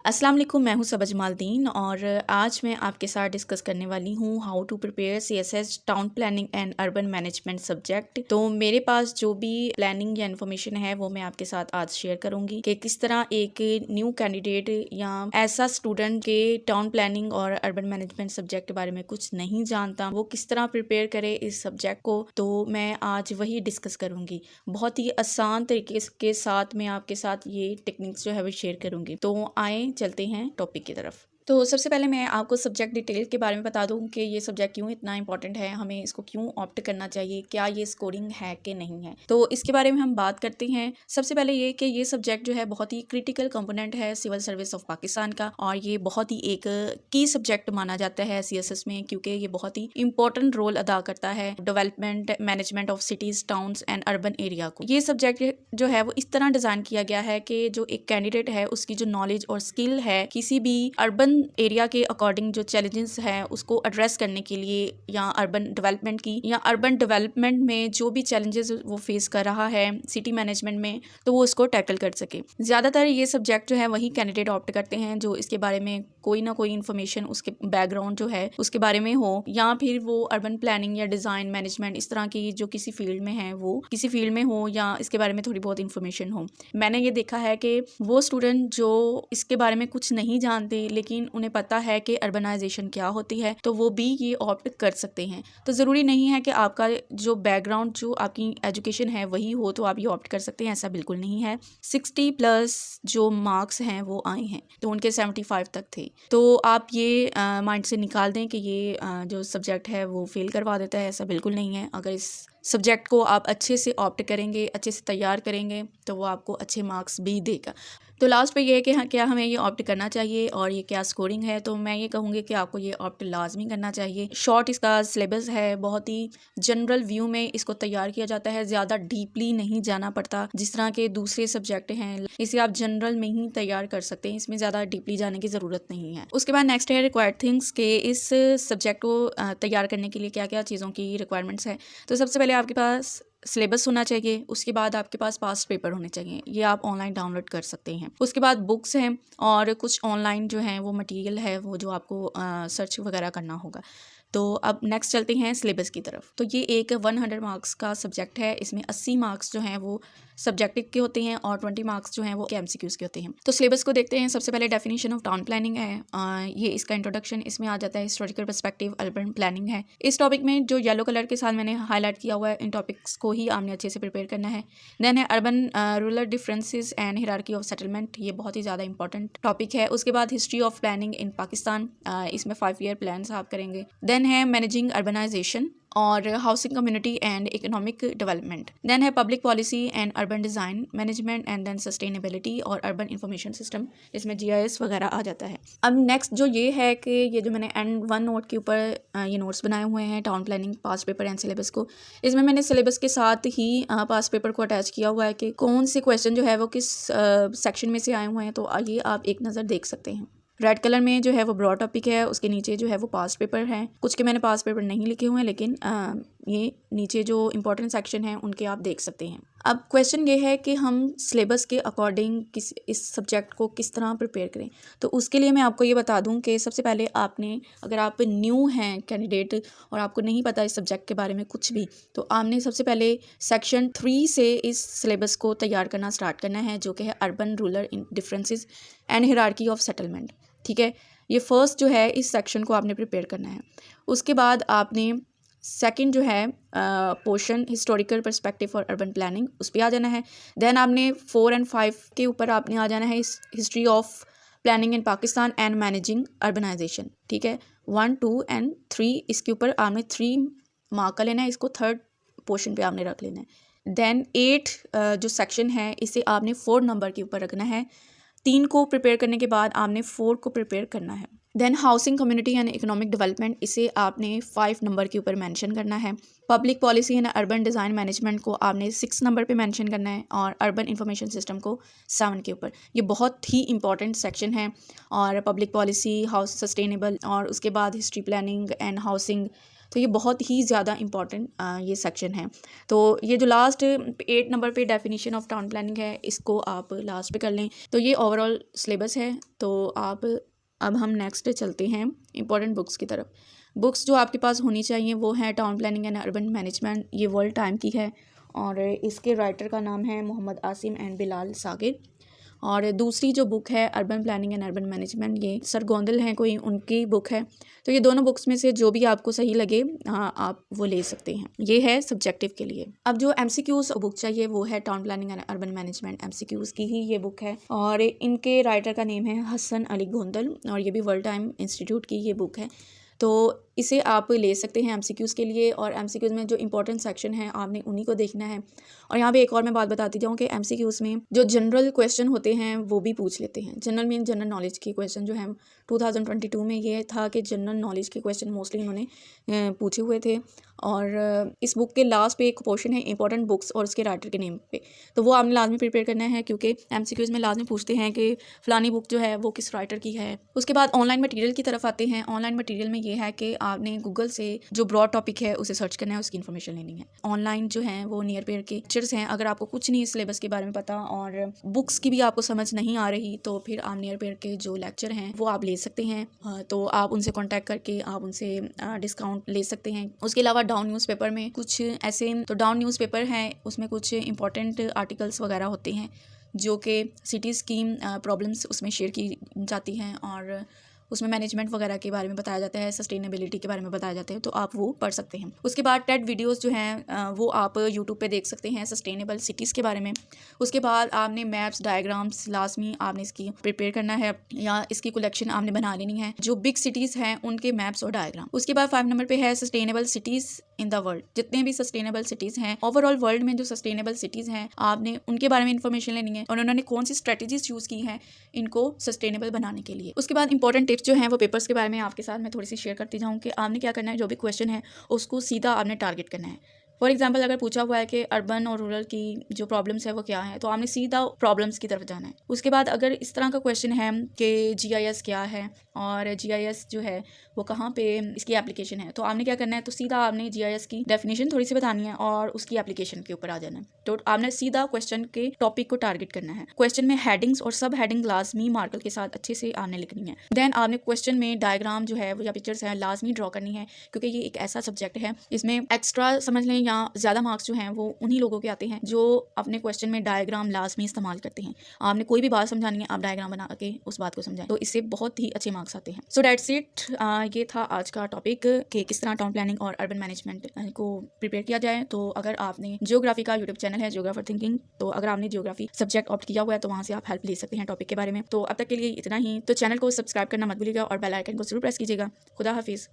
अस्सलाम वालेकुम, मैं हूं सबज मालदीन और आज मैं आपके साथ डिस्कस करने वाली हूं how to prepare CSS town planning and urban management subject. तो मेरे पास जो भी प्लानिंग या इन्फॉर्मेशन है वो मैं आपके साथ आज शेयर करूंगी कि किस तरह एक न्यू कैंडिडेट या ऐसा स्टूडेंट के टाउन प्लानिंग और अर्बन मैनेजमेंट सब्जेक्ट के बारे में कुछ नहीं जानता, वो किस तरह प्रिपेयर करे इस सब्जेक्ट को। तो मैं आज वही डिस्कस करूंगी। बहुत ही आसान तरीके के साथ मैं आपके साथ ये टेक्निक्स जो है वो शेयर करूंगी। तो आए चलते हैं टॉपिक की तरफ। तो सबसे पहले मैं आपको सब्जेक्ट डिटेल के बारे में बता दूं कि ये सब्जेक्ट क्यों इतना इंपॉर्टेंट है, हमें इसको क्यों ऑप्ट करना चाहिए, क्या ये स्कोरिंग है कि नहीं है। तो इसके बारे में हम बात करते हैं। सबसे पहले ये कि ये सब्जेक्ट जो है बहुत ही क्रिटिकल कंपोनेंट है सिविल सर्विस ऑफ पाकिस्तान का, और ये बहुत ही एक की सब्जेक्ट माना जाता है सीएसएस में, क्योंकि ये बहुत ही इंपॉर्टेंट रोल अदा करता है development management of cities, towns and urban area को। ये सब्जेक्ट जो है वो इस तरह डिजाइन किया गया है कि जो एक कैंडिडेट है उसकी जो नॉलेज और स्किल है किसी भी अर्बन एरिया के अकॉर्डिंग जो चैलेंजेस है उसको एड्रेस करने के लिए, या अर्बन डेवलपमेंट की या अर्बन डेवलपमेंट में जो भी चैलेंजेस वो फेस कर रहा है सिटी मैनेजमेंट में, तो वो उसको टैकल कर सके। ज़्यादातर ये सब्जेक्ट जो है वही कैंडिडेट ऑप्ट करते हैं जो इसके बारे में कोई ना कोई इन्फॉर्मेशन, उसके बैकग्राउंड जो है उसके बारे में हो, या फिर वो अर्बन प्लानिंग या डिज़ाइन मैनेजमेंट इस तरह की जो किसी फील्ड में है वो किसी फील्ड में हो, या इसके बारे में थोड़ी बहुत इन्फॉर्मेशन हो। मैंने ये देखा है कि वो स्टूडेंट जो इसके बारे में कुछ नहीं जानते लेकिन उन्हें पता है कि अर्बनाइजेशन क्या होती है, तो वो भी ये ऑप्ट कर सकते हैं। तो ज़रूरी नहीं है कि आपका जो बैकग्राउंड, जो आपकी एजुकेशन है वही हो तो आप ये ऑप्ट कर सकते हैं, ऐसा बिल्कुल नहीं है। 60+ जो मार्क्स हैं वो आए हैं, तो उनके 75 तक थे। तो आप ये माइंड से निकाल दें कि ये जो सब्जेक्ट है वो फेल करवा देता है, ऐसा बिल्कुल नहीं है। अगर इस सब्जेक्ट को आप अच्छे से ऑप्ट करेंगे, अच्छे से तैयार करेंगे, तो वो आपको अच्छे मार्क्स भी देगा। तो लास्ट पे ये है कि हाँ, क्या हमें ये ऑप्ट करना चाहिए और ये क्या स्कोरिंग है। तो मैं ये कहूँगी कि आपको ये ऑप्ट लाजमी करना चाहिए। शॉर्ट इसका सिलेबस है, बहुत ही जनरल व्यू में इसको तैयार किया जाता है, ज़्यादा डीपली नहीं जाना पड़ता जिस तरह के दूसरे सब्जेक्ट हैं। इसे आप जनरल में ही तैयार कर सकते हैं, इसमें ज़्यादा डीपली जाने की ज़रूरत नहीं है। उसके बाद नेक्स्ट है रिक्वायर्ड थिंग्स के इस सब्जेक्ट को तैयार करने के लिए क्या क्या चीज़ों की रिक्वायरमेंट्स है। तो सबसे पहले आपके पास सिलेबस होना चाहिए, उसके बाद आपके पास पास्ट पेपर होने चाहिए, ये आप ऑनलाइन डाउनलोड कर सकते हैं। उसके बाद बुक्स हैं और कुछ ऑनलाइन जो है वो मटेरियल है वो जो आपको सर्च वगैरह करना होगा। तो अब नेक्स्ट चलते हैं सिलेबस की तरफ। तो ये एक 100 मार्क्स का सब्जेक्ट है, इसमें 80 मार्क्स जो हैं वो सब्जेक्टिव के होते हैं और 20 मार्क्स जो हैं वो एमसीक्यूज के होते हैं। तो सिलेबस को देखते हैं। सबसे पहले डेफिनेशन ऑफ टाउन प्लानिंग है, ये इसका इंट्रोडक्शन, इसमें आ जाता है हिस्टोरिकल पर्सपेक्टिव, अर्बन प्लानिंग है। इस टॉपिक में जो येलो कलर के साथ मैंने हाईलाइट किया हुआ है, इन टॉपिक्स को ही आपने अच्छे से प्रिपेयर करना है। देन है urban rural differences and hierarchy of settlement, ये बहुत ही ज़्यादा इंपॉर्टेंट टॉपिक है। उसके बाद history of planning in Pakistan, इसमें 5 ईयर प्लान आप करेंगे। देन है मैनेजिंग अर्बनाइजेशन और housing community and economic development. Then है public policy and urban design management and then sustainability और अर्बन इंफॉर्मेशन सिस्टम, इसमें जीआईएस वगैरह आ जाता है। अब नेक्स्ट जो ये है कि ये जो मैंने एंड वन नोट के ऊपर ये नोट्स बनाए हुए हैं town planning past paper and syllabus को, इसमें मैंने सिलेबस के साथ ही पास्ट पेपर को अटैच किया हुआ है कि कौन से क्वेश्चन जो है वो किस सेक्शन में से आए हुए हैं। तो आइए आप एक नज़र देख सकते हैं। रेड कलर में जो है वो ब्रॉड टॉपिक है, उसके नीचे जो है वो पास्ट पेपर है। कुछ के मैंने पास्ट पेपर नहीं लिखे हुए हैं, लेकिन ये नीचे जो इंपॉर्टेंट सेक्शन है उनके आप देख सकते हैं। अब क्वेश्चन ये है कि हम सिलेबस के अकॉर्डिंग इस सब्जेक्ट को किस तरह प्रिपेयर करें। तो उसके लिए मैं आपको ये बता दूं कि सबसे पहले आपने, अगर आप न्यू हैं कैंडिडेट और आपको नहीं पता इस सब्जेक्ट के बारे में कुछ भी, तो आपने सबसे पहले सेक्शन 3 से इस सिलेबस को तैयार करना स्टार्ट करना है, जो कि है urban rural differences and hierarchy of settlement. ठीक है, ये फर्स्ट जो है इस सेक्शन को आपने प्रिपेयर करना है। उसके बाद आपने सेकंड जो है portion historical perspective for urban planning, उस पर आ जाना है। देन आपने 4 एंड 5 के ऊपर आपने आ जाना है history of planning in Pakistan and managing urbanization. ठीक है, 1, 2 एंड 3, इसके ऊपर आपने 3 मार्क का लेना है, इसको थर्ड पोर्शन पे आपने रख लेना है। देन 8 जो सेक्शन है इसे आपने 4 नंबर के ऊपर रखना है। 3 को प्रिपेयर करने के बाद आपने 4 को प्रिपेयर करना है। Then housing community and economic development, इसे आपने 5 नंबर के ऊपर मेंशन करना है। Public policy and urban design management को आपने 6 नंबर पे मेंशन करना है, और अर्बन इंफॉर्मेशन सिस्टम को 7 के ऊपर। ये बहुत ही इंपॉर्टेंट सेक्शन है। और पब्लिक पॉलिसी, हाउस सस्टेनेबल, और उसके बाद हिस्ट्री प्लानिंग एंड हाउसिंग तो ये बहुत ही ज़्यादा इंपॉर्टेंट ये सेक्शन है। तो ये जो लास्ट 8 नंबर पे डेफिनेशन ऑफ टाउन प्लानिंग है, इसको आप लास्ट पे कर लें। तो ये ओवरऑल सिलेबस है। तो आप अब हम नेक्स्ट चलते हैं इंपॉर्टेंट बुक्स की तरफ। बुक्स जो आपके पास होनी चाहिए वो है town planning and urban management, ये वर्ल्ड टाइम की है और इसके राइटर का नाम है मोहम्मद आसिम एंड बिलाल सागिर। और दूसरी जो बुक है urban planning and urban management, ये सर गोंदल हैं कोई, उनकी बुक है। तो ये दोनों बुक्स में से जो भी आपको सही लगे आप वो ले सकते हैं। ये है सब्जेक्टिव के लिए। अब जो MCQs बुक चाहिए वो है town planning and urban management, MCQs की ही ये बुक है और इनके राइटर का नेम है हसन अली गोंदल और ये भी वर्ल्ड टाइम इंस्टीट्यूट की ये बुक है। तो इसे आप ले सकते हैं MCQs के लिए। और MCQs में जो इंपॉर्टेंट सेक्शन है आपने उन्हीं को देखना है। और यहाँ पे एक और मैं बात बताती जाऊँ कि MCQs में जो जनरल क्वेश्चन होते हैं वो भी पूछ लेते हैं। जनरल में जनरल नॉलेज के क्वेश्चन जो है 2022 में ये था कि जनरल नॉलेज के क्वेश्चन मोस्टली इन्होंने पूछे हुए थे। और इस बुक के लास्ट पे एक पोर्शन है इंपॉर्टेंट बुक्स और उसके राइटर के नेम पे, तो वो आपने लाजमी प्रिपेयर करना है क्योंकि MCQs में लाजमी पूछते हैं कि फ़लानी बुक जो है वो किस राइटर की है। उसके बाद ऑनलाइन मटेरियल की तरफ आते हैं। ऑनलाइन मटेरियल में ये है कि आपने गूगल से जो ब्रॉड टॉपिक है उसे सर्च करना है, उसकी इन्फॉर्मेशन लेनी है। ऑनलाइन जो है वो नियर पेयर के लेक्चर्स हैं। अगर आपको कुछ नहीं सिलेबस के बारे में पता और बुक्स की भी आपको समझ नहीं आ रही तो फिर आप नियर पेयर के जो लेक्चर हैं वो आप ले सकते हैं। तो आप उनसे कॉन्टैक्ट करके आप उनसे डिस्काउंट ले सकते हैं। उसके अलावा डाउन न्यूज़पेपर में कुछ ऐसे, तो डाउन न्यूज़पेपर है उसमें कुछ इंपॉर्टेंट आर्टिकल्स वगैरह होते हैं जो कि सिटीज़ की प्रॉब्लम्स उसमें शेयर की जाती हैं और उसमें मैनेजमेंट वगैरह के बारे में बताया जाता है, सस्टेनेबिलिटी के बारे में बताया जाता है, तो आप वो पढ़ सकते हैं। उसके बाद टेड वीडियोस जो हैं वो आप यूट्यूब पे देख सकते हैं सस्टेनेबल सिटीज़ के बारे में। उसके बाद आपने मैप्स डायग्राम्स लाजमी आपने इसकी प्रिपेयर करना है या इसकी कलेक्शन आपने बना लेनी है, जो बिग सिटीज़ हैं उनके मैप्स और डायग्राम। उसके बाद 5 नंबर पे है sustainable cities in the world. जितने भी सस्टेनेबल सिटीज़ हैं ओवरऑल वर्ल्ड में, जो सस्टेनेबल सिटीज़ हैं आपने उनके बारे में इन्फॉर्मेशन लेनी है और उन्होंने कौन सी स्ट्रेटजीज यूज़ की हैं इनको सस्टेनेबल बनाने के लिए। उसके बाद इंपॉर्टेंट टिप्स जो हैं वो पेपर्स के बारे में आपके साथ मैं थोड़ी सी शेयर करती जाऊँ कि आपने क्या करना है, जो भी क्वेश्चन है उसको सीधा आपने टारगेट करना है। फॉर एग्जाम्पल अगर पूछा हुआ है कि अर्बन और रूरल की जो प्रॉब्लम्स है वो क्या है, तो आपने सीधा प्रॉब्लम्स की तरफ जाना है। उसके बाद अगर इस तरह का क्वेश्चन है कि GIS क्या है और GIS जो है वो कहाँ पे इसकी एप्लीकेशन है, तो आपने क्या करना है, तो सीधा आपने GIS की डेफिनेशन थोड़ी सी बतानी है और उसकी एप्लीकेशन के ऊपर आ जाना है। तो आपने सीधा क्वेश्चन के टॉपिक को टारगेट करना है। क्वेश्चन में हेडिंग्स और सब हेडिंग लाजमी मार्कर के साथ अच्छे से आपने लिखनी है। देन आपने क्वेश्चन में डायग्राम जो है वो या पिक्चर्स है लाजमी ड्रॉ करनी है क्योंकि ये एक ऐसा सब्जेक्ट है इसमें एक्स्ट्रा समझ लें या ज़्यादा मार्क्स जो हैं वो उन्हीं लोगों के आते हैं जो अपने क्वेश्चन में डायग्राम लाजमी इस्तेमाल करते हैं। आपने कोई भी बात समझानी है आप डायग्राम बना के उस बात को समझाएं, तो इससे बहुत ही अच्छे मार्क्स आते हैं। So that's it. ये था आज का टॉपिक कि किस तरह टाउन प्लानिंग और अर्बन मैनेजमेंट को प्रिपेयर किया जाए। तो अगर आपने जियोग्राफी का यूट्यूब चैनल है जियोग्राफर थिंकिंग, तो अगर आपने जियोग्राफी सब्जेक्ट ऑप्ट किया हुआ है तो वहाँ से आप हेल्प ले सकते हैं टॉपिक के बारे में। तो अब तक के लिए इतना ही। तो चैनल को सब्सक्राइब करना मत भूलिएगा और बेल आइकन को जरूर प्रेस कीजिएगा। खुदा हाफिज़।